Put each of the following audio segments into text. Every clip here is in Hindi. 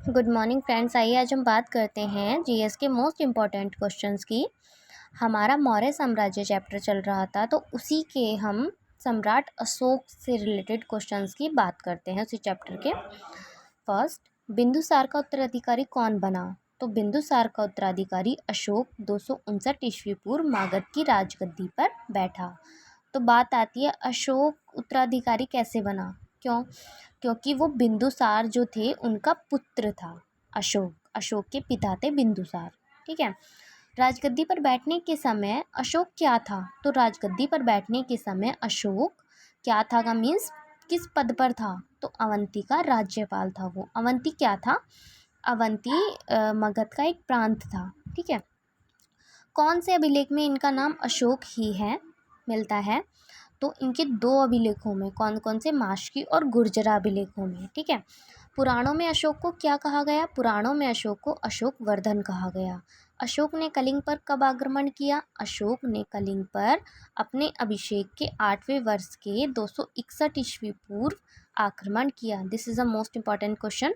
Good morning friends. आइए आज हम बात करते हैं जीएस के मोस्ट इम्पॉर्टेंट क्वेश्चंस की। हमारा मौर्य साम्राज्य चैप्टर चल रहा था, तो उसी के हम सम्राट अशोक से रिलेटेड क्वेश्चंस की बात करते हैं उसी चैप्टर के। फर्स्ट, बिंदुसार का उत्तराधिकारी कौन बना? तो बिंदुसार का उत्तराधिकारी अशोक 259 ईस्वी पूर्व मागध की राजगद्दी पर बैठा। तो बात आती है अशोक उत्तराधिकारी कैसे बना? क्योंकि वो बिंदुसार जो थे उनका पुत्र था। अशोक के पिता थे बिंदुसार। ठीक है। राजगद्दी पर बैठने के समय अशोक क्या था? तो राजगद्दी पर बैठने के समय अशोक क्या था का मीन्स किस पद पर था? तो अवंती का राज्यपाल था वो। अवंती क्या था? अवंती मगध का एक प्रांत था। ठीक है। कौन से अभिलेख में इनका नाम अशोक ही है मिलता है? तो इनके दो अभिलेखों में, कौन कौन से? माशकी और गुर्जरा अभिलेखों में। ठीक है। पुराणों में अशोक को क्या कहा गया? पुराणों में अशोक को अशोक वर्धन कहा गया। अशोक ने कलिंग पर कब आक्रमण किया? अशोक ने कलिंग पर अपने अभिषेक के 8वें वर्ष के 261 ईस्वी पूर्व आक्रमण किया। This is a most important question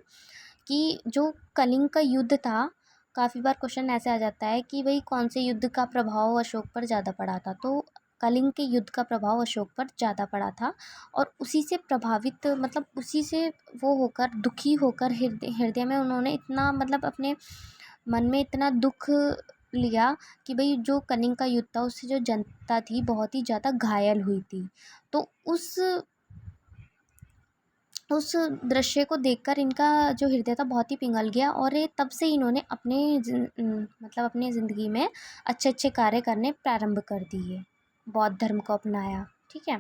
कि जो कलिंग का युद्ध था, काफ़ी बार क्वेश्चन ऐसे आ जाता है कि भाई कौन से युद्ध का प्रभाव अशोक पर ज़्यादा पड़ा था? तो कलिंग के युद्ध का प्रभाव अशोक पर ज़्यादा पड़ा था और उसी से प्रभावित, मतलब उसी से वो होकर, दुखी होकर हृदय में उन्होंने इतना, मतलब अपने मन में इतना दुख लिया कि भाई जो कलिंग का युद्ध था उससे जो जनता थी बहुत ही ज़्यादा घायल हुई थी। तो उस दृश्य को देखकर इनका जो हृदय था बहुत ही पिघल गया और तब से इन्होंने मतलब अपनी ज़िंदगी में अच्छे अच्छे कार्य करने प्रारंभ कर दिए, बौद्ध धर्म को अपनाया। ठीक है।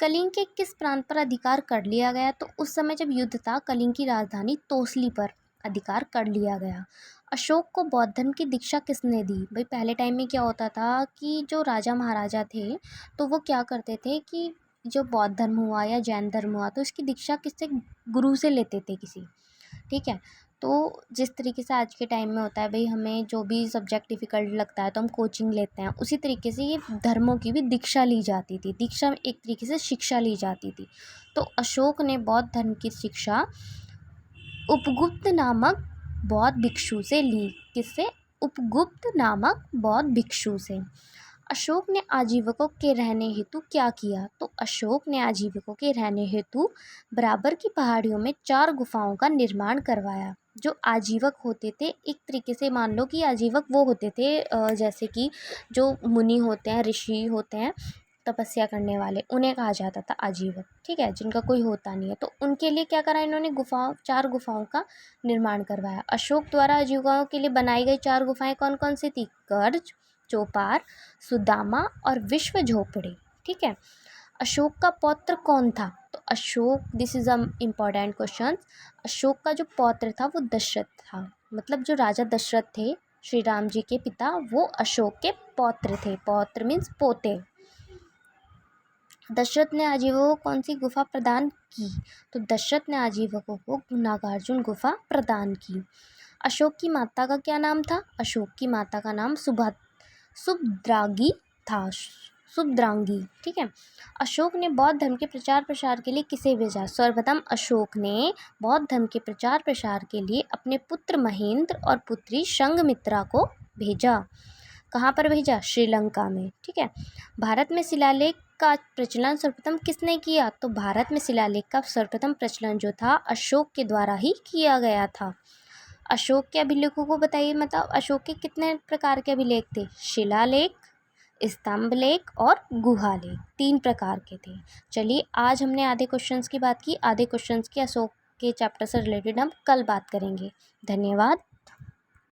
कलिंग के किस प्रांत पर अधिकार कर लिया गया? तो उस समय जब युद्ध था, कलिंग की राजधानी तोसली पर अधिकार कर लिया गया। अशोक को बौद्ध धर्म की दीक्षा किसने दी? भाई पहले टाइम में क्या होता था कि जो राजा महाराजा थे तो वो क्या करते थे कि जो बौद्ध धर्म हुआ या जैन धर्म हुआ तो इसकी दीक्षा किससे? गुरु से लेते थे किसी। ठीक है। तो जिस तरीके से आज के टाइम में होता है भाई, हमें जो भी सब्जेक्ट डिफ़िकल्ट लगता है तो हम कोचिंग लेते हैं, उसी तरीके से ये धर्मों की भी दीक्षा ली जाती थी। दीक्षा एक तरीके से शिक्षा ली जाती थी। तो अशोक ने बौद्ध धर्म की शिक्षा उपगुप्त नामक बौद्ध भिक्षु से ली। किससे? उपगुप्त नामक बौद्ध भिक्षु से। अशोक ने आजीविकों के रहने हेतु क्या किया? तो अशोक ने आजीविकों के रहने हेतु बराबर की पहाड़ियों में 4 गुफाओं का निर्माण करवाया। जो आजीवक होते थे, एक तरीके से मान लो कि आजीवक वो होते थे जैसे कि जो मुनि होते हैं, ऋषि होते हैं, तपस्या करने वाले, उन्हें कहा जाता था आजीवक। ठीक है। जिनका कोई होता नहीं है तो उनके लिए क्या करा इन्होंने? 4 गुफाओं का निर्माण करवाया। अशोक द्वारा आजीविकाओं के लिए बनाई गई 4 गुफाएं कौन कौन सी थी? कर्ज, चौपार, सुदामा और विश्व झोपड़ी। ठीक है। अशोक का पौत्र कौन था? तो Ashok, this is a important question. Ashok का जो पौत्र था वो दशरथ था। मतलब जो राजा दशरथ थे, श्री राम जी के पिता, वो अशोक के पौत्र थे। पौत्र मीन्स पोते। दशरथ ने आजीवकों को कौन सी गुफा प्रदान की? तो दशरथ ने आजीवकों को नागार्जुन गुफा प्रदान की। अशोक की माता का क्या नाम था? अशोक की माता का नाम सुभद्रांगी था। सुभद्रांगी। ठीक है। अशोक ने बौद्ध धर्म के प्रचार प्रसार के लिए किसे भेजा? सर्वप्रथम अशोक ने बौद्ध धर्म के प्रचार प्रसार के लिए अपने पुत्र महेंद्र और पुत्री संघमित्रा को भेजा। कहाँ पर भेजा? श्रीलंका में। ठीक है। भारत में शिलालेख का प्रचलन सर्वप्रथम किसने किया? तो भारत में शिलालेख का सर्वप्रथम प्रचलन जो था अशोक के द्वारा ही किया गया था। अशोक के अभिलेखों को बताइए। मतलब अशोक के कितने प्रकार के अभिलेख थे? शिलालेख, स्तंभलेख और गुहालेख, 3 प्रकार के थे। चलिए, आज हमने आधे क्वेश्चंस की बात की, आधे क्वेश्चंस के अशोक के चैप्टर से रिलेटेड हम कल बात करेंगे। धन्यवाद।